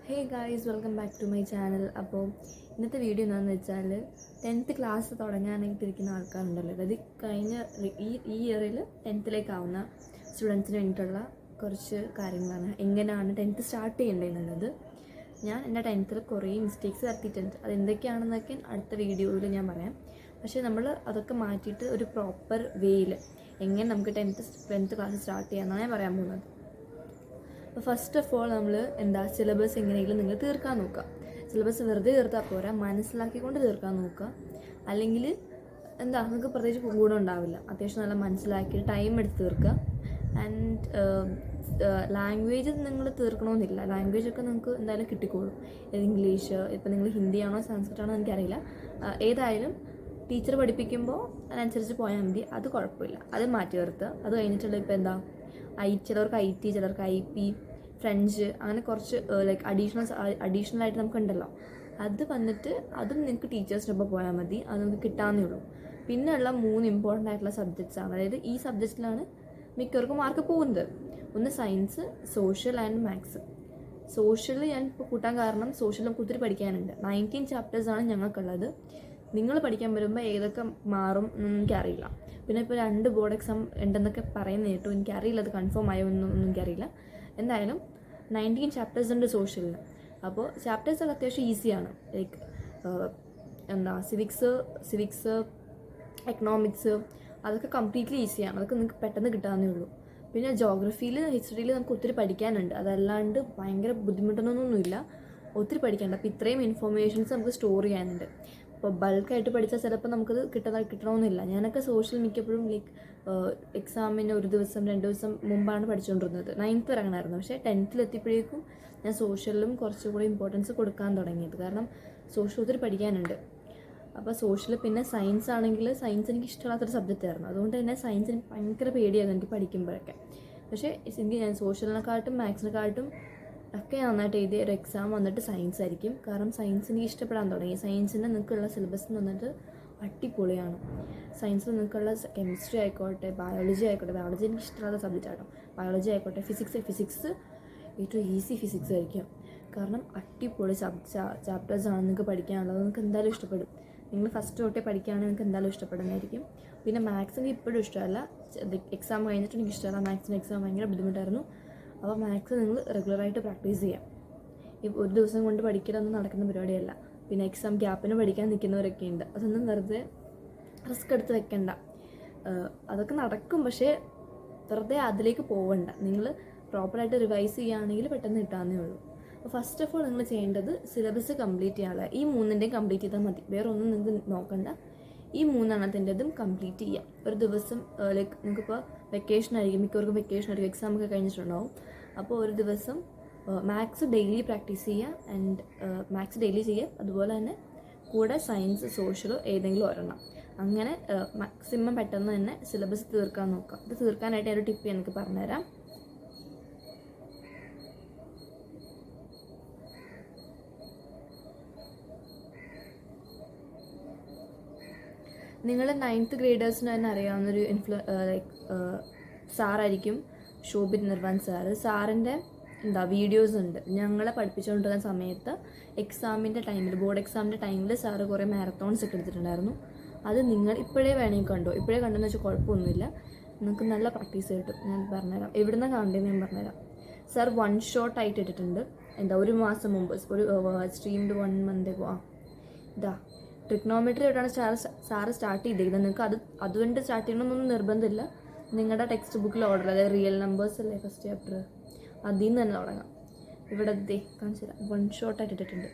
Hey guys, welcome back to my channel. അപ്പോൾ ഇന്നത്തെ video എന്താണെന്ന് വെച്ചാൽ 10th ക്ലാസ് തുടങ്ങാനായിട്ടിരിക്കുന്ന ആൾക്കാരുണ്ടല്ലോ, അതായത് കഴിഞ്ഞ ഈ ഇയറിൽ 10th സ്റ്റുഡൻസിന് വേണ്ടിയിട്ടുള്ള കുറച്ച് കാര്യങ്ങളാണ്. എങ്ങനെയാണ് 10th സ്റ്റാർട്ട് ചെയ്യേണ്ടതെന്നുള്ളത്. ഞാൻ എൻ്റെ 10th കുറേ മിസ്റ്റേക്സ് വരുത്തിയിട്ടുണ്ട്. അതെന്തൊക്കെയാണെന്നൊക്കെ അടുത്ത വീഡിയോയിൽ ഞാൻ പറയാം. പക്ഷേ നമ്മൾ അതൊക്കെ മാറ്റിയിട്ട് ഒരു പ്രോപ്പർ വേയിൽ എങ്ങനെ നമുക്ക് 10th ക്ലാസ് സ്റ്റാർട്ട് ചെയ്യാമെന്നാണ് ഞാൻ പറയാൻ പോകുന്നത്. അപ്പോൾ ഫസ്റ്റ് ഓഫ് ഓൾ നമ്മൾ സിലബസ് എങ്ങനെയെങ്കിലും നിങ്ങൾ തീർക്കാൻ നോക്കുക. സിലബസ് വെറുതെ തീർത്താൽ പോരാ, മനസ്സിലാക്കിക്കൊണ്ട് തീർക്കാൻ നോക്കുക. അല്ലെങ്കിൽ നിങ്ങൾക്ക് പ്രത്യേകിച്ച് ഗുണം ഉണ്ടാവില്ല. അത്യാവശ്യം നല്ല മനസ്സിലാക്കി ടൈം എടുത്ത് തീർക്കുക. ആൻഡ് ലാംഗ്വേജ് നിങ്ങൾ തീർക്കണമെന്നില്ല. ലാംഗ്വേജൊക്കെ നിങ്ങൾക്ക് എന്തായാലും കിട്ടിക്കോളും. ഇംഗ്ലീഷ്, ഇപ്പോൾ നിങ്ങൾ ഹിന്ദിയാണോ സംസ്കൃതമാണോ എനിക്കറിയില്ല. ഏതായാലും ടീച്ചർ പഠിപ്പിക്കുമ്പോൾ അതിനനുസരിച്ച് പോയാൽ മതി, അത് കുഴപ്പമില്ല. അത് മാറ്റി നിർത്തുക. അത് കഴിഞ്ഞിട്ടുള്ള ഇപ്പോൾ ചിലർക്ക് IT, ചിലർക്ക് IP, ഫ്രഞ്ച്, അങ്ങനെ കുറച്ച് അഡീഷണൽ ആയിട്ട് നമുക്കുണ്ടല്ലോ. അത് വന്നിട്ട് അതും നിങ്ങൾക്ക് ടീച്ചേഴ്സിനൊപ്പം പോയാൽ മതി. അത് നമുക്ക് കിട്ടാവുന്നേ ഉള്ളൂ. പിന്നെ ഉള്ള 3 ഇമ്പോർട്ടൻ്റ് ആയിട്ടുള്ള സബ്ജക്ട്സാണ്. അതായത് ഈ സബ്ജക്റ്റിലാണ് മിക്കവർക്കും മാർക്ക് പോകുന്നത്. ഒന്ന് science, social and maths. Social ഞാൻ ഇപ്പോൾ കൂട്ടാൻ കാരണം സോഷ്യൽ നമുക്ക് ഒത്തിരി പഠിക്കാനുണ്ട്. 19 ചാപ്റ്റേഴ്സാണ് ഞങ്ങൾക്കുള്ളത്. നിങ്ങൾ പഠിക്കാൻ വരുമ്പോൾ ഏതൊക്കെ മാറും എന്ന് എനിക്കറിയില്ല. പിന്നെ ഇപ്പോൾ 2 ബോർഡ് എക്സാം ഉണ്ടെന്നൊക്കെ പറയുന്നത് കേട്ടു. എനിക്കറിയില്ല അത് കൺഫേം ആയോ ഒന്നും എനിക്കറിയില്ല. എന്തായാലും 19 ചാപ്റ്റേഴ്സ് ഉണ്ട് സോഷ്യലിന്. അപ്പോൾ ചാപ്റ്റേഴ്സൊക്കെ അത്യാവശ്യം ഈസിയാണ്. ലൈക്ക് സിവിക്സ്, എക്കണോമിക്സ്, അതൊക്കെ കംപ്ലീറ്റ്ലി ഈസിയാണ്. അതൊക്കെ നിങ്ങൾക്ക് പെട്ടെന്ന് കിട്ടാവുന്നേ ഉള്ളൂ. പിന്നെ ജോഗ്രഫിയിൽ, ഹിസ്റ്ററിയിൽ നമുക്ക് ഒത്തിരി പഠിക്കാനുണ്ട്. അതല്ലാണ്ട് ഭയങ്കര ബുദ്ധിമുട്ടൊന്നുമില്ല, ഒത്തിരി പഠിക്കാനുണ്ട്. അപ്പോൾ ഇത്രയും ഇൻഫോർമേഷൻസ് നമുക്ക് സ്റ്റോർ ചെയ്യാനുണ്ട്. ഇപ്പോൾ ബൾക്കായിട്ട് പഠിച്ചാൽ ചിലപ്പോൾ നമുക്കത് കിട്ടണമെന്നില്ല. ഞാനൊക്കെ സോഷ്യൽ മിക്കപ്പോഴും എക്സാമിന് 1 ദിവസം 2 ദിവസം മുമ്പാണ് പഠിച്ചുകൊണ്ടിരുന്നത്. 9th വരെ അങ്ങനെയായിരുന്നു. പക്ഷേ 10th എത്തിയപ്പോഴേക്കും ഞാൻ സോഷ്യലിലും കുറച്ചുകൂടി ഇമ്പോർട്ടൻസ് കൊടുക്കാൻ തുടങ്ങിയത്. കാരണം സോഷ്യൽ ഒത്തിരി പഠിക്കാനുണ്ട്. അപ്പോൾ സോഷ്യൽ, പിന്നെ സയൻസ് ആണെങ്കിൽ സയൻസ് എനിക്ക് ഇഷ്ടമില്ലാത്തൊരു സബ്ജക്റ്റായിരുന്നു. അതുകൊണ്ട് തന്നെ സയൻസ് എനിക്ക് ഭയങ്കര പേടിയായിരുന്നു എനിക്ക് പഠിക്കുമ്പോഴൊക്കെ. പക്ഷേ എനിക്ക് ഞാൻ സോഷ്യലിനെക്കാട്ടും മാത്സിനെക്കാട്ടും ഒക്കെ നന്നായിട്ട് എഴുതിയ ഒരു എക്സാം വന്നിട്ട് സയൻസ് ആയിരിക്കും. കാരണം സയൻസ് എനിക്ക് ഇഷ്ടപ്പെടാൻ തുടങ്ങി. സയൻസിന് നിങ്ങൾക്കുള്ള സിലബസ് വന്നിട്ട് അടിപൊളിയാണ്. സയൻസിൽ നിങ്ങൾക്കുള്ള കെമിസ്ട്രി ആയിക്കോട്ടെ, ബയോളജി ആയിക്കോട്ടെ. ബയോളജി എനിക്ക് ഇഷ്ടമുള്ള സബ്ജക്റ്റ് ആട്ടോ. ബയോളജി ആയിക്കോട്ടെ, ഫിസിക്സ് ഏറ്റവും ഈസി ഫിസിക്സ് ആയിരിക്കും. കാരണം അടിപൊളി ചാപ്റ്റേഴ്സാണ് നിങ്ങൾക്ക് പഠിക്കാനുള്ളത്. നിങ്ങൾക്ക് എന്തായാലും ഇഷ്ടപ്പെടും. നിങ്ങൾ ഫസ്റ്റ് തൊട്ടേ പഠിക്കുകയാണെങ്കിൽ നിങ്ങൾക്ക് എന്തായാലും ഇഷ്ടപ്പെടുന്നതായിരിക്കും. പിന്നെ മാത്സ് എനിക്ക് ഇപ്പോഴും ഇഷ്ടമല്ല. എക്സാം കഴിഞ്ഞിട്ട് എനിക്ക് ഇഷ്ടമല്ല. മാത്സിന് എക്സാം ഭയങ്കര ബുദ്ധിമുട്ടായിരുന്നു. അപ്പോൾ മാത്സ് നിങ്ങൾ റെഗുലറായിട്ട് പ്രാക്ടീസ് ചെയ്യാം. ഇപ്പോൾ ഒരു ദിവസം കൊണ്ട് പഠിക്കലൊന്നും നടക്കുന്ന പരിപാടിയല്ല. പിന്നെ എക്സാം ഗ്യാപ്പിന് പഠിക്കാൻ നിൽക്കുന്നവരൊക്കെ ഉണ്ട്. അതൊന്നും വെറുതെ റിസ്ക് എടുത്ത് വെക്കണ്ട. അതൊക്കെ നടക്കും, പക്ഷേ വെറുതെ അതിലേക്ക് പോവണ്ട. നിങ്ങൾ പ്രോപ്പറായിട്ട് റിവൈസ് ചെയ്യുകയാണെങ്കിൽ പെട്ടെന്ന് കിട്ടാവുന്നേ ഉള്ളൂ. അപ്പോൾ ഫസ്റ്റ് ഓഫ് ഓൾ നിങ്ങൾ ചെയ്യേണ്ടത് സിലബസ് കംപ്ലീറ്റ് ചെയ്യാനുള്ള. ഈ 3ൻ്റെയും കംപ്ലീറ്റ് ചെയ്താൽ മതി. വേറെ ഒന്നും നിങ്ങൾക്ക് നോക്കണ്ട. ഈ 3 കംപ്ലീറ്റ് ചെയ്യാം. ഒരു ദിവസം നിങ്ങൾക്കിപ്പോൾ വെക്കേഷൻ ആയിരിക്കും, മിക്കവർക്കും വെക്കേഷൻ ആയിരിക്കും, എക്സാം ഒക്കെ കഴിഞ്ഞിട്ടുണ്ടാവും. അപ്പോൾ ഒരു ദിവസം മാത്സ് ഡെയിലി പ്രാക്ടീസ് ചെയ്യുക. ആൻഡ് മാത്സ് ഡെയിലി ചെയ്യുക. അതുപോലെ തന്നെ കൂടെ സയൻസ്, സോഷ്യലോ ഏതെങ്കിലും ഒരെണ്ണം. അങ്ങനെ മാക്സിമം പെട്ടെന്ന് തന്നെ സിലബസ് തീർക്കാൻ നോക്കാം. ഇത് തീർക്കാനായിട്ട് ഒരു ടിപ്പ് എനിക്ക് പറഞ്ഞുതരാം. നിങ്ങൾ 9th ഗ്രേഡേഴ്സിന് തന്നെ അറിയാവുന്നൊരു സാറായിരിക്കും ശോഭിത് നിർവാൻ സാറിൻ്റെ വീഡിയോസ് ഉണ്ട്. ഞങ്ങളെ പഠിപ്പിച്ചുകൊണ്ടിരുന്ന സമയത്ത് എക്സാമിൻ്റെ ടൈമിൽ, ബോർഡ് എക്സാമിൻ്റെ ടൈമിൽ സാറ് കുറേ മാരത്തോൺസ് ഒക്കെ എടുത്തിട്ടുണ്ടായിരുന്നു. അത് നിങ്ങൾ ഇപ്പോഴേ വേണമെങ്കിൽ കണ്ടോ. ഇപ്പോഴേ കണ്ടെന്ന് വെച്ചാൽ കുഴപ്പമൊന്നുമില്ല, നിങ്ങൾക്ക് നല്ല പ്രാക്ടീസ് കിട്ടും. ഞാൻ പറഞ്ഞുതരാം എവിടെ നിന്നാണ് കാണേണ്ടതെന്ന് ഞാൻ പറഞ്ഞുതരാം. സാർ 1 ഷോട്ട് ആയിട്ട് ഇട്ടിട്ടുണ്ട്. 1 മാസം മുമ്പ് ഒരു സ്ട്രീംഡ് 1 മന്ത് ട്രിഗ്നോമെട്രി ആയിട്ടാണ് സാറ് സ്റ്റാർട്ട് ചെയ്തിരിക്കുന്നത്. നിങ്ങൾക്ക് അതുകൊണ്ട് സ്റ്റാർട്ട് ചെയ്യണമെന്നൊന്നും നിർബന്ധമില്ല. നിങ്ങളുടെ ടെക്സ്റ്റ് ബുക്കിൽ ഓർഡർ, അതായത് റിയൽ നമ്പേഴ്സ് അല്ലേ ഫസ്റ്റ് ചാപ്റ്റർ, അതിൽ നിന്ന് തന്നെ തുടങ്ങാം. ഇവിടെ കാണിച്ചു തരാം. 1 ഷോട്ടായിട്ട് ഇട്ടിട്ടുണ്ട്.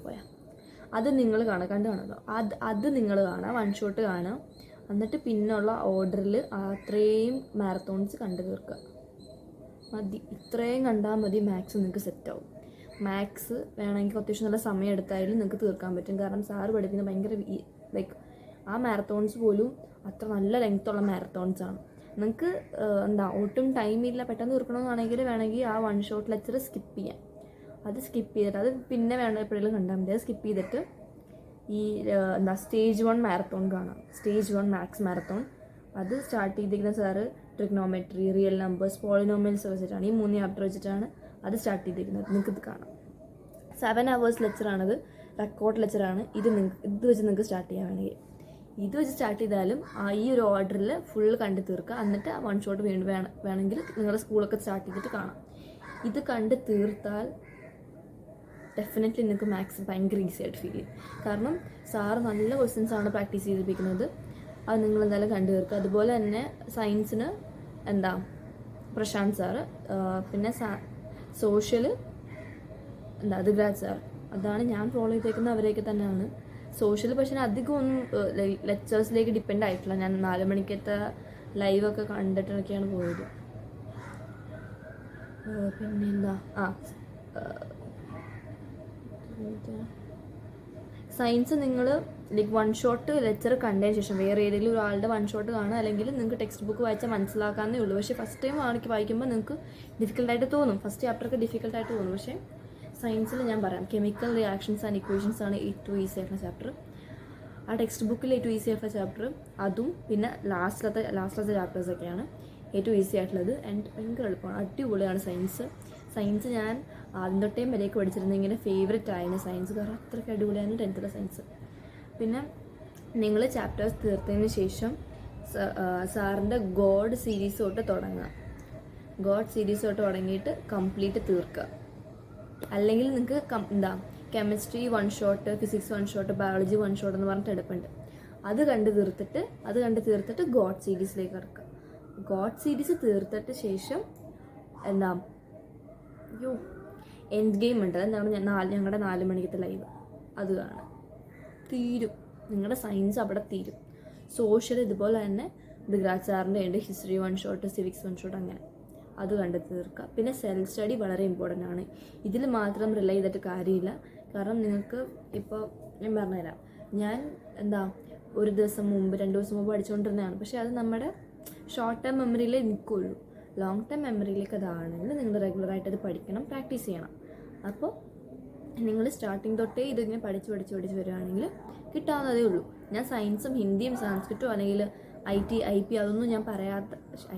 പോയാ അത് നിങ്ങൾ കാണുമല്ലോ. അത് നിങ്ങൾ കാണാം, 1 ഷോട്ട് കാണാം. എന്നിട്ട് പിന്നുള്ള ഓർഡറിൽ അത്രയും മാരത്തോൺസ് കണ്ടു തീർക്കുക മതി. ഇത്രയും കണ്ടാൽ മതി. മാത്സ് നിങ്ങൾക്ക് സെറ്റാവും. മാത്സ് വേണമെങ്കിൽ അത്യാവശ്യം നല്ല സമയം എടുത്തായാലും നിങ്ങൾക്ക് തീർക്കാൻ പറ്റും. കാരണം സാറ് പഠിപ്പിക്കുന്നത് ഭയങ്കര ആ മാരത്തോൺസ് പോലും അത്ര നല്ല ലെങ്ത്തുള്ള മാരത്തോൺസാണ്. നിങ്ങൾക്ക് ഒട്ടും ടൈമില്ല, പെട്ടെന്ന് തീർക്കണമെന്നാണെങ്കിൽ വേണമെങ്കിൽ ആ 1 ഷോട്ട് ലെക്ചർ സ്കിപ്പ് ചെയ്യാം. അത് സ്കിപ്പ് ചെയ്തിട്ട് അത് പിന്നെ വേണം എപ്പോഴെങ്കിലും കണ്ടാൽ മതി. അത് സ്കിപ്പ് ചെയ്തിട്ട് ഈ സ്റ്റേജ് 1 മാരത്തോൺ കാണാം. Stage 1 maths marathon. അത് സ്റ്റാർട്ട് ചെയ്തിരിക്കുന്ന sir trigonometry, real numbers, polynomials വെച്ചിട്ടാണ്. ഈ 3 ചാപ്റ്റർ വെച്ചിട്ടാണ് അത് സ്റ്റാർട്ട് ചെയ്തിരിക്കുന്നത്. നിങ്ങൾക്ക് ഇത് കാണാം. 7 hours ലെക്ചറാണത്. റെക്കോർഡ് ലെക്ചറാണ്. ഇത് വെച്ച് നിങ്ങൾക്ക് സ്റ്റാർട്ട് ചെയ്യാൻ വേണമെങ്കിൽ ഇത് വെച്ച് സ്റ്റാർട്ട് ചെയ്താലും ഈ ഒരു ഓർഡറിൽ ഫുൾ കണ്ട് തീർക്കുക. എന്നിട്ട് 1 ഷോട്ട് വീണ്ടും വേണമെങ്കിൽ നിങ്ങളുടെ സ്കൂളൊക്കെ സ്റ്റാർട്ട് ചെയ്തിട്ട് കാണാം. ഇത് കണ്ട് തീർത്താൽ ഡെഫിനറ്റ്ലി നിങ്ങൾക്ക് മാത്സ് ഭയങ്കര ഈസി ആയിട്ട് ഫീൽ ചെയ്യും. കാരണം സാറ് നല്ല ക്വസ്റ്റ്യൻസാണ് പ്രാക്ടീസ് ചെയ്തിരിക്കുന്നത്. അത് നിങ്ങൾ എന്തായാലും കണ്ടു തീർക്കുക. അതുപോലെ തന്നെ സയൻസിന് പ്രശാന്ത് സാറ്, പിന്നെ സോഷ്യൽ ദിഗ്രാജ് സാർ. അതാണ് ഞാൻ ഫോളോ ചെയ്തേക്കുന്നത്. അവരെയൊക്കെ തന്നെയാണ്. സോഷ്യൽ പക്ഷേ അധികം ഒന്നും ലെക്ചേഴ്സിലേക്ക് ഡിപ്പെൻഡ് ആയിട്ടില്ല. ഞാൻ 4 മണിക്കത്തെ ലൈവൊക്കെ കണ്ടിട്ടൊക്കെയാണ് പോയത്. പിന്നെന്താ സയൻസ് നിങ്ങൾ ലൈക്ക് 1 ഷോട്ട് ലെക്ചർ കണ്ടതിന് ശേഷം വേറെ ഏതെങ്കിലും ഒരാളുടെ 1 ഷോട്ട് കാണുക, അല്ലെങ്കിൽ നിങ്ങൾക്ക് ടെക്സ്റ്റ് ബുക്ക് വായിച്ചാൽ മനസ്സിലാക്കാന്നേ ഉള്ളൂ. പക്ഷേ ഫസ്റ്റ് ടൈം വായിക്കുമ്പോൾ നിങ്ങൾക്ക് ഡിഫിക്കൽട്ടായിട്ട് തോന്നും. ഫസ്റ്റ് ചാപ്റ്ററൊക്കെ ഡിഫിക്കൽട്ടായിട്ട് തോന്നും. പക്ഷേ സയൻസിൽ ഞാൻ പറയാം, കെമിക്കൽ റിയാക്ഷൻസ് ആൻഡ് ഇക്വേഷൻസ് ആണ് ഏറ്റവും ഈസി ആയിട്ടുള്ള ചാപ്റ്റർ. ആ ടെക്സ്റ്റ് ബുക്കിൽ ഏറ്റവും ഈസി ആയിട്ടുള്ള ചാപ്റ്റർ അതും, പിന്നെ ലാസ്റ്റിലത്തെ ചാപ്റ്റേഴ്സൊക്കെയാണ് ഏറ്റവും ഈസി ആയിട്ടുള്ളത്. ആൻഡ് ഭയങ്കര എളുപ്പമാണ്, അടിപൊളിയാണ് സയൻസ്. ഞാൻ ആദ്യം തൊട്ടേയും വരെയൊക്കെ പഠിച്ചിരുന്നത് ഇങ്ങനെ ഫേവറേറ്റ് ആയിരുന്നു സയൻസ്. കാരണം അത്രയ്ക്ക് അടിപൊളിയാണ് 10th സയൻസ്. പിന്നെ നിങ്ങൾ ചാപ്റ്റേഴ്സ് തീർത്തതിന് ശേഷം സാറിൻ്റെ ഗോഡ് സീരീസ് തൊട്ട് തുടങ്ങുക. ഗോഡ് സീരീസ് തൊട്ട് തുടങ്ങിയിട്ട് കംപ്ലീറ്റ് തീർക്കുക. അല്ലെങ്കിൽ നിങ്ങൾക്ക് chemistry 1 shot, physics 1 shot, biology 1 shot എന്ന് പറഞ്ഞിട്ട് എടുപ്പുണ്ട്. അത് കണ്ട് തീർത്തിട്ട് ഗോഡ് സീരീസിലേക്ക് കിടക്കുക. ഗോഡ് സീരീസ് തീർത്തിട്ട് ശേഷം എൻഡ് ഗെയിം ഉണ്ട്. അതാണ് ഞങ്ങളുടെ 4 മണിക്കത്തെ ലൈവ്. അത് കാണാം. തീരും, നിങ്ങളുടെ സയൻസ് അവിടെ തീരും. സോഷ്യൽ ഇതുപോലെ തന്നെ ദിഗ്രാജ് സാറിൻ്റെ ഉണ്ട്. ഹിസ്റ്ററി 1 ഷോട്ട്, സിവിക്സ് 1 ഷോട്ട്, അങ്ങനെ അത് കണ്ട് തീർക്കുക. പിന്നെ സെൽഫ് സ്റ്റഡി വളരെ ഇമ്പോർട്ടൻ്റ് ആണ്. ഇതിൽ മാത്രം റിലൈ ചെയ്തിട്ട് കാര്യമില്ല. കാരണം നിങ്ങൾക്ക് ഇപ്പോൾ ഞാൻ പറഞ്ഞുതരാം, ഞാൻ ഒരു ദിവസം മുമ്പ് 2 ദിവസം മുമ്പ് പഠിച്ചുകൊണ്ടിരുന്നതാണ്. പക്ഷേ അത് നമ്മുടെ ഷോർട്ട് ടേം മെമ്മറിയിലേ നിൽക്കുള്ളൂ. ലോങ് ടേം മെമ്മറിയിലേക്ക് അതാണെങ്കിൽ നിങ്ങൾ റെഗുലറായിട്ട് അത് പഠിക്കണം, പ്രാക്ടീസ് ചെയ്യണം. അപ്പോൾ നിങ്ങൾ സ്റ്റാർട്ടിങ് തൊട്ടേ ഇതിങ്ങനെ പഠിച്ച് വരികയാണെങ്കിൽ കിട്ടാവുന്നതേ ഉള്ളൂ. ഞാൻ സയൻസും ഹിന്ദിയും സാൻസ്ക്രിറ്റും അല്ലെങ്കിൽ ഐ പി അതൊന്നും ഞാൻ പറയാത്ത,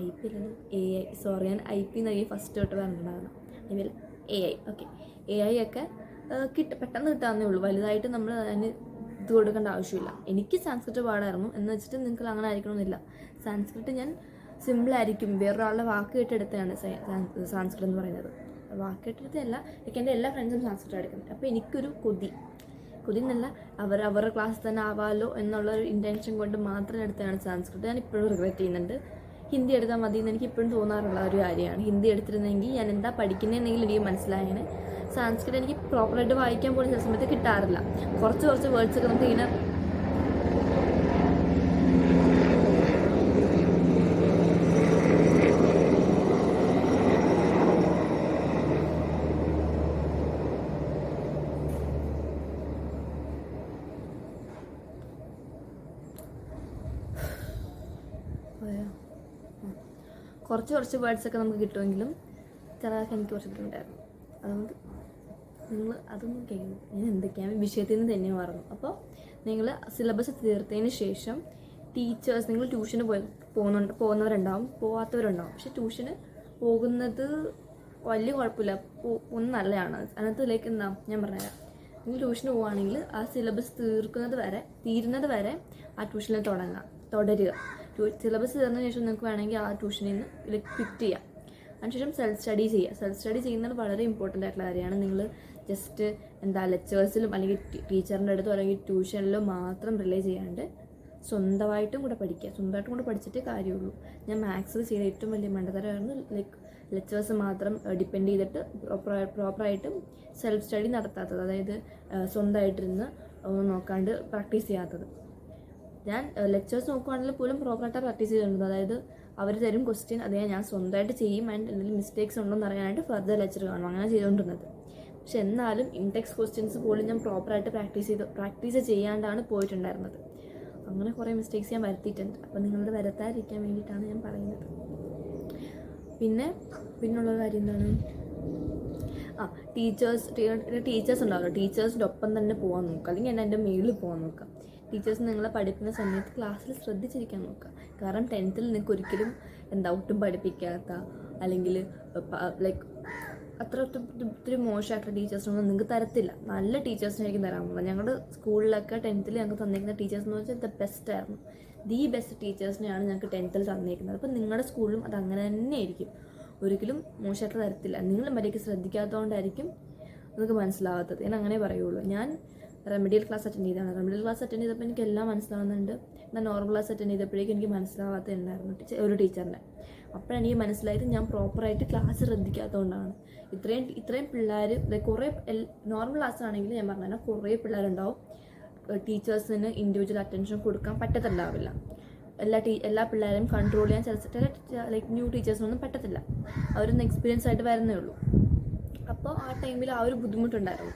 IP അല്ലല്ലോ AI, ഞാൻ IP എന്നായി ഫസ്റ്റ് തൊട്ട് പറഞ്ഞിട്ടുണ്ടായിരുന്നു. അല്ലെങ്കിൽ AI. ഓക്കെ, AI ഒക്കെ പെട്ടെന്ന് കിട്ടാവുന്നേ ഉള്ളൂ. വലുതായിട്ട് നമ്മൾ അതിന് ഇത് കൊടുക്കേണ്ട ആവശ്യമില്ല. എനിക്ക് സാൻസ്ക്രിറ്റ് പാടായിരുന്നു എന്ന് വെച്ചിട്ട് നിങ്ങൾക്ക് അങ്ങനെ ആയിരിക്കണമെന്നില്ല. സാൻസ്ക്രിറ്റ് ഞാൻ സിമ്പിളായിരിക്കും. വേറൊരാളുടെ വാക്ക് കേട്ടെടുത്താണ് സാൻസ്ക്രിറ്റ് എന്ന് പറയുന്നത്. വാക്ക് കേട്ടെടുത്തല്ല, എൻ്റെ എല്ലാ ഫ്രണ്ട്സും സാൻസ്ക്രിറ്റ് എടുക്കുന്നത്. അപ്പോൾ എനിക്കൊരു കൊതി എന്നല്ല, അവരുടെ ക്ലാസ്സിൽ തന്നെ ആവാമല്ലോ എന്നുള്ളൊരു ഇൻറ്റൻഷൻ കൊണ്ട് മാത്രം എടുത്തതാണ് സാൻസ്ക്രിറ്റ്. ഞാൻ ഇപ്പോഴും റിഗ്രറ്റ് ചെയ്യുന്നുണ്ട്. ഹിന്ദി എടുത്താൽ മതി എന്ന് എനിക്ക് ഇപ്പോഴും തോന്നാറുള്ള ഒരു കാര്യമാണ്. ഹിന്ദി എടുത്തിരുന്നെങ്കിൽ ഞാൻ എന്താ പഠിക്കുന്നതെന്നെങ്കിലും എനിക്ക് മനസ്സിലായേനെ. സാൻസ്ക്രിറ്റ് എനിക്ക് പ്രോപ്പറായിട്ട് വായിക്കാൻ പോലും ചില സമയത്ത് കിട്ടാറില്ല. കുറച്ച് വേർഡ്സൊക്കെ നമുക്ക് ഇങ്ങനെ കുറച്ച് വേർഡ്സൊക്കെ നമുക്ക് കിട്ടുമെങ്കിലും ചിലതൊക്കെ എനിക്ക് കുറച്ച് കിട്ടുന്നുണ്ടായിരുന്നു. അതുകൊണ്ട് നിങ്ങൾ അതൊന്നും കേൾക്കുന്നു. ഞാൻ എന്തൊക്കെയാണ് വിഷയത്തിൽ നിന്ന് തന്നെ മാറുന്നു. അപ്പോൾ നിങ്ങൾ സിലബസ് തീർത്തതിന് ശേഷം ടീച്ചേഴ്സ്, നിങ്ങൾ ട്യൂഷന് പോകുന്നവരുണ്ടാവും, പോകാത്തവരുണ്ടാവും. പക്ഷെ ട്യൂഷന് പോകുന്നത് വലിയ കുഴപ്പമില്ല, ഒന്നും നല്ലതാണ്. അതിനകത്തിലേക്ക് ഞാൻ പറഞ്ഞുതരാം. നിങ്ങൾ ട്യൂഷന് പോവുകയാണെങ്കിൽ ആ സിലബസ് തീരുന്നത് വരെ ആ ട്യൂഷനിൽ തുടരുക. സിലബസ് തീർന്നതിന് ശേഷം നിങ്ങൾക്ക് വേണമെങ്കിൽ ആ ട്യൂഷനിൽ നിന്ന് ക്വിറ്റ് ചെയ്യാം. അതിനുശേഷം സെൽഫ് സ്റ്റഡി ചെയ്യുക. സെൽഫ് സ്റ്റഡി ചെയ്യുന്നത് വളരെ ഇമ്പോർട്ടൻ്റ് ആയിട്ടുള്ള കാര്യമാണ്. നിങ്ങൾ ജസ്റ്റ് ലെക്ചേഴ്സിലും അല്ലെങ്കിൽ ടീച്ചറിൻ്റെ അടുത്തോ അല്ലെങ്കിൽ ട്യൂഷനിലോ മാത്രം റിലേ ചെയ്യാണ്ട് സ്വന്തമായിട്ടും കൂടെ പഠിച്ചിട്ടേ കാര്യമുള്ളൂ. ഞാൻ മാത്സിൽ ചെയ്ത ഏറ്റവും വലിയ മണ്ടത്തരമായിരുന്നു ലെക്ചേഴ്സ് മാത്രം ഡിപ്പെൻഡ് ചെയ്തിട്ട് പ്രോപ്പറായിട്ടും സെൽഫ് സ്റ്റഡി നടത്താത്തത്. അതായത് സ്വന്തമായിട്ടിരുന്ന് നോക്കാണ്ട് പ്രാക്ടീസ് ചെയ്യാത്തത്. ഞാൻ ലെക്ചേഴ്സ് നോക്കുകയാണെങ്കിൽ പോലും പ്രോപ്പറായിട്ട് പ്രാക്ടീസ് ചെയ്തിട്ടുണ്ട്. അതായത് അവർ തരും ക്വസ്റ്റ്യൻ, അതേ ഞാൻ സ്വന്തമായിട്ട് ചെയ്യും. ആൻഡ് എന്തെങ്കിലും മിസ്റ്റേക്സ് ഉണ്ടോ എന്ന് അറിയാനായിട്ട് ഫർദർ ലെക്ചർ കാണും. അങ്ങനെ ചെയ്തുകൊണ്ടിരുന്നത്. പക്ഷെ എന്നാലും ഇൻടെക്സ്റ്റ് ക്വസ്റ്റ്യൻസ് പോലും ഞാൻ പ്രോപ്പറായിട്ട് പ്രാക്ടീസ് ചെയ്യാണ്ടാണ് പോയിട്ടുണ്ടായിരുന്നത്. അങ്ങനെ കുറേ മിസ്റ്റേക്സ് ഞാൻ വരുത്തിയിട്ടുണ്ട്. അപ്പോൾ നിങ്ങളുടെ വരുത്താതിരിക്കാൻ വേണ്ടിയിട്ടാണ് ഞാൻ പറയുന്നത്. പിന്നുള്ളൊരു കാര്യം എന്താണ്, ടീച്ചേഴ്സ് ഉണ്ടാവുമല്ലോ, ടീച്ചേഴ്സിൻ്റെ ഒപ്പം തന്നെ പോകാൻ നോക്കുക, അല്ലെങ്കിൽ എൻ്റെ മേളിൽ പോകാൻ നോക്കുക. ടീച്ചേഴ്സ് നിങ്ങളെ പഠിക്കുന്ന സമയത്ത് ക്ലാസ്സിൽ ശ്രദ്ധിച്ചിരിക്കാൻ നോക്കുക. കാരണം 10th നിങ്ങൾക്ക് ഒരിക്കലും ഒട്ടും പഠിപ്പിക്കാത്ത അല്ലെങ്കിൽ ലൈക്ക് അത്ര ഒത്തിരി മോശമായിട്ടുള്ള ടീച്ചേഴ്സൊന്നും നിങ്ങൾക്ക് തരത്തില്ല. നല്ല ടീച്ചേഴ്സിനായിരിക്കും തരാൻ പോകുന്നത്. ഞങ്ങളുടെ സ്കൂളിലൊക്കെ 10th ഞങ്ങൾക്ക് തന്നിരിക്കുന്ന ടീച്ചേഴ്സ് എന്ന് വെച്ചാൽ ബെസ്റ്റ് ആയിരുന്നു. ബെസ്റ്റ് ടീച്ചേഴ്സിനെയാണ് ഞങ്ങൾക്ക് 10th തന്നിരിക്കുന്നത്. അപ്പം നിങ്ങളുടെ സ്കൂളിലും അത് അങ്ങനെ തന്നെ ആയിരിക്കും, ഒരിക്കലും മോശമായിട്ട് തരത്തില്ല. നിങ്ങൾ മര്യാദയ്ക്ക് ശ്രദ്ധിക്കാത്തതുകൊണ്ടായിരിക്കും നിങ്ങൾക്ക് മനസ്സിലാവാത്തത്. ഞാൻ അങ്ങനെ പറയുള്ളൂ. ഞാൻ റെമഡിയൽ ക്ലാസ് അറ്റൻഡ് ചെയ്തതാണ്. റെമഡിയൽ ക്ലാസ് അറ്റൻഡ് ചെയ്തപ്പോൾ എനിക്ക് എല്ലാം മനസ്സിലാവുന്നുണ്ട്. ഞാൻ നോർമൽ ക്ലാസ് അറ്റൻഡ് ചെയ്തപ്പോഴേക്കും എനിക്ക് മനസ്സിലാവാത്തതുണ്ടായിരുന്നു ഒരു ടീച്ചറിനെ. അപ്പോഴാണ് എനിക്ക് മനസ്സിലായത് ഞാൻ പ്രോപ്പറായിട്ട് ക്ലാസ് ശ്രദ്ധിക്കാത്തതുകൊണ്ടാണ്. ഇത്രയും പിള്ളേർ കുറേ നോർമൽ ക്ലാസ് ആണെങ്കിൽ ഞാൻ പറഞ്ഞാൽ കുറേ പിള്ളേരുണ്ടാവും, ടീച്ചേഴ്സിന് ഇൻഡിവിജ്വൽ അറ്റൻഷൻ കൊടുക്കാൻ പറ്റത്തുണ്ടാവില്ല. എല്ലാ പിള്ളേരെയും കൺട്രോൾ ചെയ്യാൻ ചില ന്യൂ ടീച്ചേഴ്സിനൊന്നും പറ്റത്തില്ല. അവരൊന്നും എക്സ്പീരിയൻസ് ആയിട്ട് വരുന്നേ ഉള്ളൂ. അപ്പോൾ ആ ടൈമിൽ ആ ഒരു ബുദ്ധിമുട്ടുണ്ടായിരുന്നു.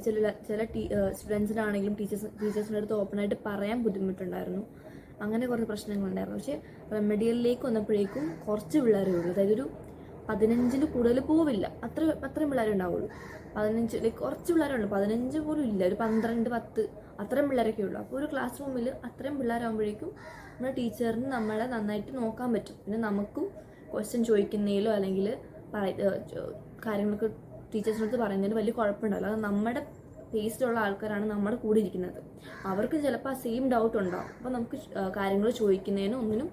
ചില സ്റ്റുഡൻസിനാണെങ്കിലും ടീച്ചേഴ്സിൻ്റെ അടുത്ത് ഓപ്പണായിട്ട് പറയാൻ ബുദ്ധിമുട്ടുണ്ടായിരുന്നു. അങ്ങനെ കുറച്ച് പ്രശ്നങ്ങളുണ്ടായിരുന്നു. പക്ഷേ റെമഡിയലിലേക്ക് വന്നപ്പോഴേക്കും കുറച്ച് പിള്ളേരേ ഉള്ളൂ. അതായത് ഒരു 15 കൂടുതൽ പോവില്ല, അത്രയും പിള്ളേരുണ്ടാവുള്ളൂ. 15 കുറച്ച് പിള്ളേരുള്ളൂ, 15 പോലും ഇല്ല, ഒരു 12, 10 അത്രയും പിള്ളേരൊക്കെ ഉള്ളൂ. അപ്പോൾ ഒരു ക്ലാസ് റൂമിൽ അത്രയും പിള്ളേരാകുമ്പോഴേക്കും നമ്മുടെ ടീച്ചറിന് നമ്മളെ നന്നായിട്ട് നോക്കാൻ പറ്റും. പിന്നെ നമുക്കും ക്വസ്റ്റ്യൻ ചോദിക്കുന്നതിലോ അല്ലെങ്കിൽ കാര്യങ്ങളൊക്കെ ടീച്ചേഴ്സിനടുത്ത് പറയുന്നതിന് വലിയ കുഴപ്പമുണ്ടാവില്ല. അത് നമ്മുടെ പേസ്റ്റുള്ള ആൾക്കാരാണ് നമ്മുടെ കൂടെ ഇരിക്കുന്നത്. അവർക്ക് ചിലപ്പോൾ ആ സെയിം ഡൗട്ട് ഉണ്ടാവും. അപ്പോൾ നമുക്ക് കാര്യങ്ങൾ ചോദിക്കുന്നതിനും ഒന്നിനും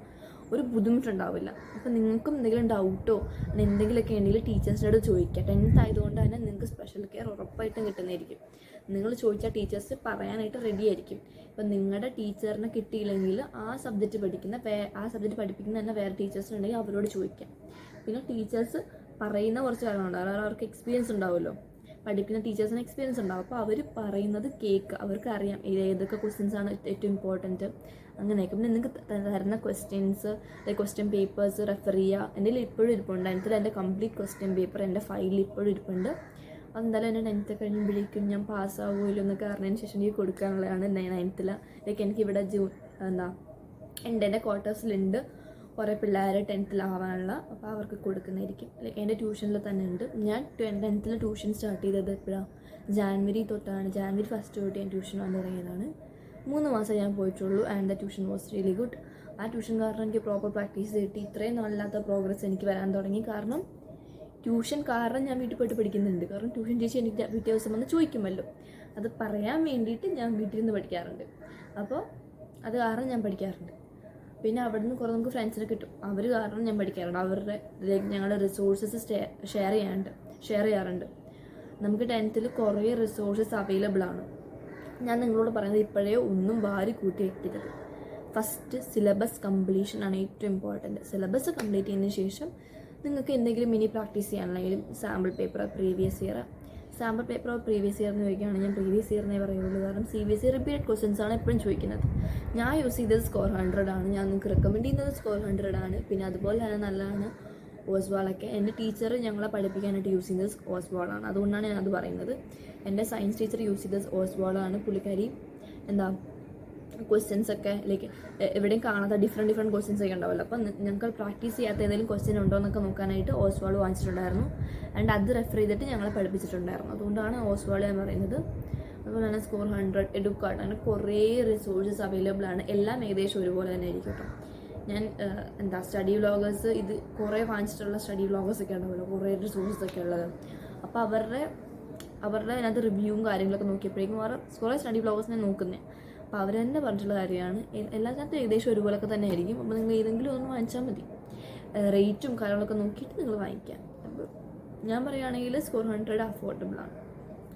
ഒരു ബുദ്ധിമുട്ടുണ്ടാവില്ല. അപ്പോൾ നിങ്ങൾക്കും എന്തെങ്കിലും ഡൗട്ടോ എന്തെങ്കിലുമൊക്കെ ഉണ്ടെങ്കിൽ ടീച്ചേഴ്സിൻ്റെ അടുത്ത് ചോദിക്കുക. 10th ആയതുകൊണ്ട് തന്നെ നിങ്ങൾക്ക് സ്പെഷ്യൽ കെയർ ഉറപ്പായിട്ടും കിട്ടുന്നതായിരിക്കും. നിങ്ങൾ ചോദിച്ചാൽ ടീച്ചേഴ്സ് പറയാനായിട്ട് റെഡി ആയിരിക്കും. ഇപ്പം നിങ്ങളുടെ ടീച്ചറിനെ കിട്ടിയില്ലെങ്കിൽ ആ സബ്ജക്റ്റ് പഠിപ്പിക്കുന്ന തന്നെ വേറെ ടീച്ചേഴ്സ് ഉണ്ടെങ്കിൽ അവരോട് ചോദിക്കാം. പിന്നെ ടീച്ചേഴ്സ് പറയുന്ന കുറച്ച് കാര്യങ്ങളുണ്ടാവും, അവർക്ക് എക്സ്പീരിയൻസ് ഉണ്ടാവുമല്ലോ, പഠിപ്പിക്കുന്ന ടീച്ചേഴ്സിന് എക്സ്പീരിയൻസ് ഉണ്ടാവും. അപ്പോൾ അവർ പറയുന്നത് കേൾക്കുക, അവർക്ക് അറിയാം ഏതൊക്കെ ക്വസ്റ്റ്യൻസ് ആണ് ഏറ്റവും ഇമ്പോർട്ടൻറ്റ്, അങ്ങനെയൊക്കെ. പിന്നെ നിങ്ങൾക്ക് തരുന്ന ക്വസ്റ്റ്യൻ പേപ്പേഴ്സ് റെഫർ ചെയ്യുക. എൻ്റെ ഇപ്പോഴും ഇരിപ്പുണ്ട്. 10th എൻ്റെ കംപ്ലീറ്റ് ക്വസ്റ്റ്യൻ പേപ്പർ എൻ്റെ ഫയലിൽ ഇപ്പോഴും ഇരിപ്പുണ്ട്. അതെന്തായാലും എൻ്റെ 10th കഴിയുമ്പോഴേക്കും ഞാൻ പാസ്സാവുമല്ലോ എന്നൊക്കെ അറിഞ്ഞതിന് ശേഷം എനിക്ക് കൊടുക്കാനുള്ളതാണ്. 9th എനിക്കിവിടെ എൻ്റെ ക്വാർട്ടേഴ്സിലുണ്ട് കുറേ പിള്ളേർ 10th അപ്പോൾ അവർക്ക് കൊടുക്കുന്നതായിരിക്കും. എൻ്റെ ട്യൂഷനിൽ തന്നെ ഉണ്ട്. ഞാൻ 10th ട്യൂഷൻ സ്റ്റാർട്ട് ചെയ്തത് എപ്പോഴാണ്? ജാനുവരി തൊട്ടാണ്. ജാനുവരി 1 തൊട്ട് ഞാൻ ട്യൂഷൻ വന്നു തുടങ്ങിയതാണ്. 3 മാസം ഞാൻ പോയിട്ടുള്ളൂ. And the tuition was really good. ആ ട്യൂഷൻ കാരണം എനിക്ക് പ്രോപ്പർ പ്രാക്ടീസ് കിട്ടി. ഇത്രയും നല്ലാത്ത പ്രോഗ്രസ് എനിക്ക് വരാൻ തുടങ്ങി. കാരണം ട്യൂഷൻ കാരണം ഞാൻ വീട്ടിൽ പോയിട്ട് പഠിക്കുന്നുണ്ട്. കാരണം ട്യൂഷൻ ചേച്ചി എനിക്ക് പിറ്റേ ദിവസം വന്ന് ചോദിക്കുമല്ലോ, അത് പറയാൻ വേണ്ടിയിട്ട് ഞാൻ വീട്ടിൽ നിന്ന് പഠിക്കാറുണ്ട്. അപ്പോൾ അത് കാരണം ഞാൻ പഠിക്കാറുണ്ട്. പിന്നെ അവിടെ നിന്ന് കുറേ നമുക്ക് ഫ്രണ്ട്സിനെ കിട്ടും, അവർ കാരണം ഞാൻ പഠിക്കാറുണ്ട്. അവരുടെ ഞങ്ങളുടെ റിസോഴ്സസ് ഷെയർ ചെയ്യാറുണ്ട്. നമുക്ക് 10th കുറേ റിസോഴ്സസ് അവൈലബിൾ ആണ്. ഞാൻ നിങ്ങളോട് പറയുന്നത് ഇപ്പോഴേ ഒന്നും വാരി കൂട്ടി വെക്കരുത്. ഫസ്റ്റ് സിലബസ് കംപ്ലീഷൻ ആണ് ഏറ്റവും ഇമ്പോർട്ടൻറ്റ്. സിലബസ് കംപ്ലീറ്റ് ചെയ്തതിന് ശേഷം നിങ്ങൾക്ക് എന്തെങ്കിലും മിനി പ്രാക്ടീസ് ചെയ്യാനാണെങ്കിലും സാമ്പിൾ പേപ്പർ പ്രീവിയസ് ഇയർ എന്ന് ചോദിക്കുകയാണെങ്കിൽ ഞാൻ പ്രീവിയസ് ഇയറിനെ പറയുള്ളൂ. കാരണം CBSE റിപ്പീറ്റഡ് ക്വസ്റ്റ്യൻസ് ആണ് എപ്പോഴും ചോദിക്കുന്നത്. ഞാൻ യൂസ് ചെയ്തത് സ്കോർ 100 ആണ്. ഞാൻ നിങ്ങൾക്ക് റെക്കമെൻഡ് ചെയ്യുന്നത് സ്കോർ 100 ആണ്. പിന്നെ അതുപോലെ തന്നെ നല്ലതാണ് ഓസ്വാളൊക്കെ. എൻ്റെ ടീച്ചർ ഞങ്ങളെ പഠിപ്പിക്കാനായിട്ട് യൂസ് ചെയ്യുന്നത് ഓസ്വാളാണ്. അതുകൊണ്ടാണ് ഞാനത് പറയുന്നത്. എൻ്റെ സയൻസ് ടീച്ചർ യൂസ് ചെയ്തത് ഓസ്വാളാണ്. പുള്ളിക്കാരി ക്വസ്റ്റ്യൻസ് ഒക്കെ എവിടെയും കാണാത്ത ഡിഫറെൻറ്റ് ക്വസ്റ്റ്യൻസ് ഒക്കെ ഉണ്ടാവുമല്ലോ. അപ്പം ഞങ്ങൾക്ക് പ്രാക്ടീസ് ചെയ്യാത്ത ഏതെങ്കിലും ക്വസ്റ്റ്യൻ ഉണ്ടോ എന്നൊക്കെ നോക്കാനായിട്ട് ഓസ്വാൾ വാങ്ങിച്ചിട്ടുണ്ടായിരുന്നു. ആൻഡ് അത് റെഫർ ചെയ്തിട്ട് ഞങ്ങളെ പഠിപ്പിച്ചിട്ടുണ്ടായിരുന്നു. അതുകൊണ്ടാണ് ഓസ്വാൾ ഞാൻ പറയുന്നത്. അതുപോലെ തന്നെ സ്കോർ 100, എഡുക്കാർഡ്, അങ്ങനെ കുറേ റിസോഴ്സസ് അവൈലബിൾ ആണ്. എല്ലാം ഏകദേശം ഒരുപോലെ തന്നെ ആയിരിക്കും കേട്ടോ. ഞാൻ സ്റ്റഡി വ്ളോഗേഴ്സ് ഇത് കുറേ വാങ്ങിച്ചിട്ടുള്ള സ്റ്റഡി വ്ളോഗേഴ്സ് ഒക്കെ ഉണ്ടാവുമല്ലോ, കുറേ റിസോഴ്സസ് ഒക്കെ ഉള്ളത്. അപ്പോൾ അവരുടെ അതിനകത്ത് റിവ്യൂവും കാര്യങ്ങളൊക്കെ നോക്കിയപ്പോഴേക്കും കുറേ സ്റ്റഡി വ്ളോഗേഴ്സിനെ നോക്കുന്നത്. അപ്പോൾ അവർ തന്നെ പറഞ്ഞിട്ടുള്ള കാര്യമാണ്. എല്ലാത്തിനും ഏകദേശം ഒരുപോലൊക്കെ തന്നെ ആയിരിക്കും. അപ്പോൾ നിങ്ങൾ ഏതെങ്കിലും ഒന്ന് വാങ്ങിച്ചാൽ മതി. റേറ്റും കാര്യങ്ങളൊക്കെ നോക്കിയിട്ട് നിങ്ങൾ വാങ്ങിക്കാം. അപ്പോൾ ഞാൻ പറയുകയാണെങ്കിൽ സ്കോർ 100 അഫോർഡബിൾ ആണ്.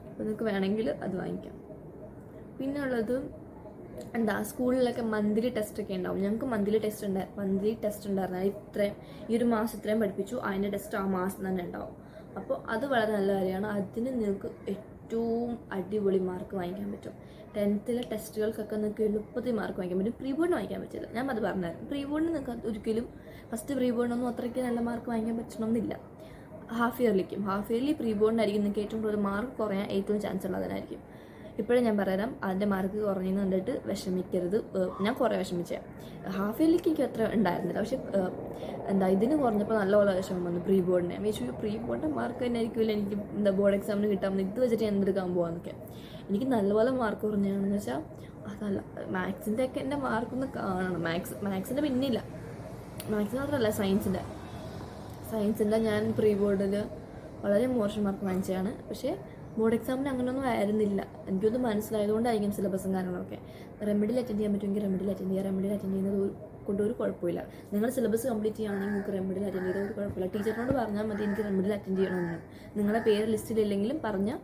അപ്പോൾ നിങ്ങൾക്ക് വേണമെങ്കിൽ അത് വാങ്ങിക്കാം. പിന്നെ ഉള്ളത് സ്കൂളിലൊക്കെ മന്ത്ലി ടെസ്റ്റൊക്കെ ഉണ്ടാവും. ഞങ്ങൾക്ക് മന്ത്ലി ടെസ്റ്റ് ഉണ്ടായിരുന്നു. ഈ ഒരു മാസം ഇത്രയും പഠിപ്പിച്ചു, അതിൻ്റെ ടെസ്റ്റ് ആ മാസം തന്നെ ഉണ്ടാവും. അപ്പോൾ അത് വളരെ നല്ല കാര്യമാണ്. അതിന് നിങ്ങൾക്ക് ഏറ്റവും അടിപൊളി മാർക്ക് വാങ്ങിക്കാൻ പറ്റും. 10th ടെസ്റ്റുകൾക്കൊക്കെ നിങ്ങൾക്ക് എളുപ്പത്തിൽ മാർക്ക് വാങ്ങിക്കാൻ പറ്റും. പ്രീ ബോർഡിന് വാങ്ങിക്കാൻ പറ്റില്ല. ഞാൻ അത് പറഞ്ഞായിരുന്നു. പ്രീ ബോർഡിന് നിങ്ങൾക്ക് ഒരിക്കലും ഫസ്റ്റ് പ്രീ ബോർഡിനൊന്നും അത്രയ്ക്ക് നല്ല മാർക്ക് വാങ്ങിക്കാൻ പറ്റണമെന്നില്ല. ഹാഫ് ഇയർലി പ്രീ ബോർഡിനായിരിക്കും നിങ്ങൾക്ക് ഏറ്റവും കൂടുതൽ മാർക്ക് കുറയാൻ ഏറ്റവും ചാൻസ് ഉള്ളതിനായിരിക്കും. ഇപ്പോഴും ഞാൻ പറയാം, അതിൻ്റെ മാർക്ക് കുറഞ്ഞെന്ന് കണ്ടിട്ട് വിഷമിക്കരുത്. ഞാൻ കുറേ വിഷമിച്ചേ, ഹാഫ് ഇയർലിക്ക് എനിക്ക് അത്ര ഉണ്ടായിരുന്നില്ല, പക്ഷെ ഇതിന് കുറഞ്ഞപ്പോൾ നല്ലപോലെ വിഷമം വന്നു. പ്രീ ബോർഡിനെ പ്രീ ബോർഡിൻ്റെ മാർക്ക് തന്നെ ആയിരിക്കില്ല എനിക്ക് ബോർഡ് എക്സാമിന് കിട്ടാൻ, ഇത് വെച്ചിട്ട് ഞാൻ എന്തെടുക്കാൻ പോകാമെന്നൊക്കെ. എനിക്ക് നല്ലപോലെ മാർക്ക് കുറഞ്ഞാണെന്ന് വെച്ചാൽ അതല്ല, മാത്സിൻ്റെ ഒക്കെ എൻ്റെ മാർക്കൊന്ന് കാണണം. മാത്സിൻ്റെ പിന്നില്ല, മാത്സ് മാത്രമല്ല സയൻസിൻ്റെ ഞാൻ പ്രീ ബോർഡിൽ വളരെ മോശം മാർക്ക് വാങ്ങിച്ചതാണ്. പക്ഷേ ബോർഡ് എക്സാമിന് അങ്ങനെയൊന്നും ആയിരുന്നില്ല. എനിക്കൊന്ന് മനസ്സിലായതുകൊണ്ടായിരിക്കും സിലബസും കാര്യങ്ങളൊക്കെ. റെമഡിയിൽ അറ്റൻഡ് ചെയ്യാൻ പറ്റുമെങ്കിൽ റെമഡിയിൽ അറ്റൻഡ് ചെയ്യുക. റെമഡിയിൽ അറ്റൻഡ് ചെയ്യുന്നത് കൊണ്ട് ഒരു കുഴപ്പമില്ല. നിങ്ങൾ സിലബസ് കംപ്ലീറ്റ് ചെയ്യുകയാണെങ്കിൽ നിങ്ങൾക്ക് റെമഡിയിൽ അറ്റൻഡ് ചെയ്താൽ ഒരു കുഴപ്പമില്ല. ടീച്ചറിനോട് പറഞ്ഞാൽ മതി എനിക്ക് റെമഡിയിൽ അറ്റൻഡ് ചെയ്യണമെന്ന്. നിങ്ങളുടെ പേര് ലിസ്റ്റിലില്ലെങ്കിലും പറഞ്ഞാൽ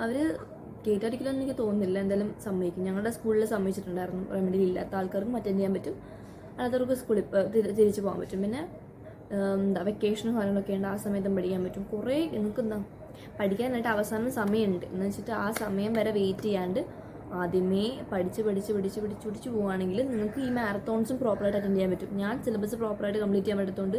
അവർ കേട്ടായിരിക്കില്ലെന്ന് എനിക്ക് തോന്നുന്നില്ല, എന്തായാലും സമ്മതിക്കും. ഞങ്ങളുടെ സ്കൂളിൽ സമ്മതിച്ചിട്ടുണ്ടായിരുന്നു, റെമഡിയിൽ ഇല്ലാത്ത ആൾക്കാർക്കും അറ്റൻഡ് ചെയ്യാൻ പറ്റും, അല്ലാത്തവർക്ക് സ്കൂളിൽ തിരിച്ച് പോകാൻ പറ്റും. പിന്നെ വെക്കേഷനും കാര്യങ്ങളൊക്കെ ഉണ്ട്, ആ സമയത്തും പഠിക്കാൻ പറ്റും. കുറേ നിങ്ങൾക്ക് പഠിക്കാനായിട്ട് അവസാനം സമയമുണ്ട് എന്ന് വെച്ചിട്ട് ആ സമയം വരെ വെയിറ്റ് ചെയ്യാണ്ട് ആദ്യമേ പഠിച്ച് പോവുകയാണെങ്കിൽ നിങ്ങൾക്ക് ഈ മാരത്തോൺസും പ്രോപ്പറായിട്ട് അറ്റൻഡ് ചെയ്യാൻ പറ്റും. ഞാൻ സിലബസ് പ്രോപ്പറായിട്ട് കംപ്ലീറ്റ് ചെയ്യാൻ പറ്റത്തുകൊണ്ട്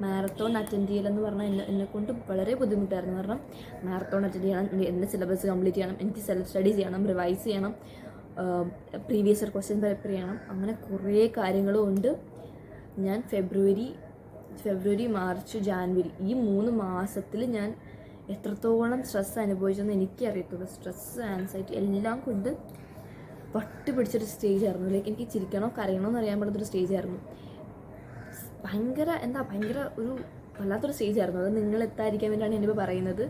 മാരത്തോൺ അറ്റൻഡ് ചെയ്യലെന്ന് പറഞ്ഞാൽ എന്നെക്കൊണ്ട് വളരെ ബുദ്ധിമുട്ടായിരുന്നു. കാരണം മാരത്തോൺ അറ്റൻഡ് ചെയ്യണം, എൻ്റെ സിലബസ് കംപ്ലീറ്റ് ചെയ്യണം, എനിക്ക് സെൽഫ് സ്റ്റഡി ചെയ്യണം, റിവൈസ് ചെയ്യണം, പ്രീവിയസ് ഇയർ ക്വസ്റ്റ്യൻ പേപ്പർ ചെയ്യണം, അങ്ങനെ കുറേ കാര്യങ്ങളും ഉണ്ട്. ഞാൻ ഫെബ്രുവരി മാർച്ച് ജാനുവരി ഈ 3 മാസത്തിൽ ഞാൻ എത്രത്തോളം സ്ട്രെസ് അനുഭവിച്ചെന്ന് എനിക്കറിയത്തുള്ളൂ. സ്ട്രെസ്, ആൻസൈറ്റി എല്ലാം കൊണ്ട് വട്ട് പിടിച്ചൊരു സ്റ്റേജ് ആയിരുന്നു. ലൈക്ക് എനിക്ക് ചിരിക്കണോ കരയണോ എന്ന് അറിയാൻ പാടാത്തൊരു സ്റ്റേജ് ആയിരുന്നു. ഭയങ്കര ഒരു വല്ലാത്തൊരു സ്റ്റേജ് ആയിരുന്നു. അത് നിങ്ങൾ എത്താതിരിക്കാൻ വേണ്ടിയാണ് ഞാനിപ്പോൾ പറയുന്നത്.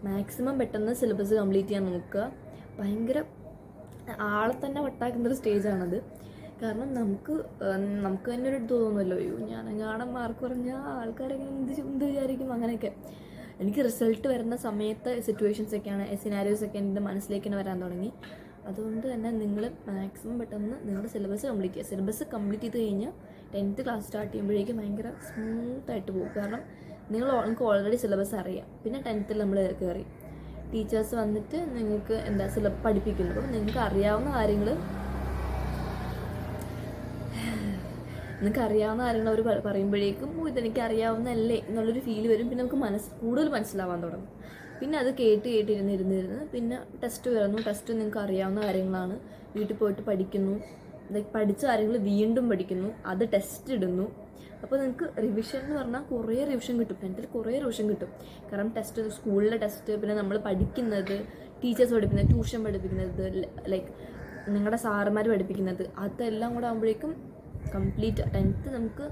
മാക്സിമം പെട്ടെന്ന് സിലബസ് കംപ്ലീറ്റ് ചെയ്യാൻ നോക്കുക. ഭയങ്കര ആളെ തന്നെ വട്ടാക്കുന്നൊരു സ്റ്റേജാണത്. കാരണം നമുക്ക് തന്നെ ഒരു ഇത് തോന്നുമല്ലോ, അയ്യോ ഞാനെങ്ങാണം മാർക്ക് പറഞ്ഞാൽ ആൾക്കാരൊക്കെ എന്ത് വിചാരിക്കും അങ്ങനെയൊക്കെ. എനിക്ക് റിസൾട്ട് വരുന്ന സമയത്ത് സിറ്റുവേഷൻസൊക്കെയാണ്, സിനാരിയോസൊക്കെ എൻ്റെ മനസ്സിലേക്ക് തന്നെ വരാൻ തുടങ്ങി. അതുകൊണ്ട് തന്നെ നിങ്ങൾ മാക്സിമം പെട്ടെന്ന് നിങ്ങളുടെ സിലബസ് കംപ്ലീറ്റ് ചെയ്യുക. സിലബസ് കംപ്ലീറ്റ് ചെയ്ത് കഴിഞ്ഞാൽ 10th ക്ലാസ് സ്റ്റാർട്ട് ചെയ്യുമ്പോഴേക്കും ഭയങ്കര സ്മൂത്തായിട്ട് പോകും. കാരണം നിങ്ങൾക്ക് ഓൾറെഡി സിലബസ് അറിയാം. പിന്നെ 10th നമ്മൾ കയറി ടീച്ചേഴ്സ് വന്നിട്ട് നിങ്ങൾക്ക് പഠിപ്പിക്കുന്നു. അപ്പം നിങ്ങൾക്ക് അറിയാവുന്ന കാര്യങ്ങൾ അവർ പറയുമ്പോഴേക്കും ഇതെനിക്ക് അറിയാവുന്നതല്ലേ എന്നുള്ളൊരു ഫീൽ വരും. പിന്നെ നമുക്ക് കൂടുതൽ മനസ്സിലാവാൻ തുടങ്ങും. പിന്നെ അത് കേട്ടിരുന്ന് പിന്നെ ടെസ്റ്റ് വരുന്നു. ടെസ്റ്റ് നിങ്ങൾക്ക് അറിയാവുന്ന കാര്യങ്ങളാണ്, വീട്ടിൽ പോയിട്ട് പഠിക്കുന്നു, പഠിച്ച കാര്യങ്ങൾ വീണ്ടും പഠിക്കുന്നു, അത് ടെസ്റ്റ് ഇടുന്നു. അപ്പോൾ നിങ്ങൾക്ക് റിവിഷൻ എന്ന് പറഞ്ഞാൽ കുറേ റിവിഷൻ കിട്ടും. 10th കുറേ റിവിഷൻ കിട്ടും. കാരണം ടെസ്റ്റ്, സ്കൂളിലെ ടെസ്റ്റ്, പിന്നെ നമ്മൾ പഠിക്കുന്നത്, ടീച്ചേഴ്സ് പഠിപ്പിക്കുന്നത്, ട്യൂഷൻ പഠിപ്പിക്കുന്നത്, ലൈക്ക് നിങ്ങളുടെ സാറുമാർ പഠിപ്പിക്കുന്നത്, അതെല്ലാം കൂടെ ആകുമ്പോഴേക്കും കംപ്ലീറ്റ് 10th നമുക്ക്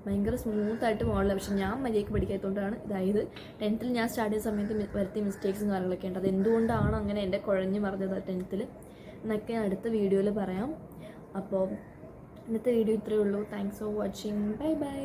ഭയങ്കര സ്മൂത്തായിട്ട് പോകാനുള്ള. പക്ഷേ ഞാൻ മര്യാദയ്ക്ക് പഠിക്കാത്തതുകൊണ്ടാണ് ഇതായത്. 10th ഞാൻ സ്റ്റാർട്ട് ചെയ്ത സമയത്ത് വരുത്തിയ മിസ്റ്റേക്സും കാര്യങ്ങളൊക്കെ ഉണ്ട്. അത് എന്തുകൊണ്ടാണ് അങ്ങനെ എൻ്റെ കുഴഞ്ഞ് മറിഞ്ഞത് 10th എന്നൊക്കെ ഞാൻ അടുത്ത വീഡിയോയിൽ പറയാം. അപ്പോൾ ഇന്നത്തെ വീഡിയോ ഇത്രയേ ഉള്ളൂ. Thanks for watching. ബൈ.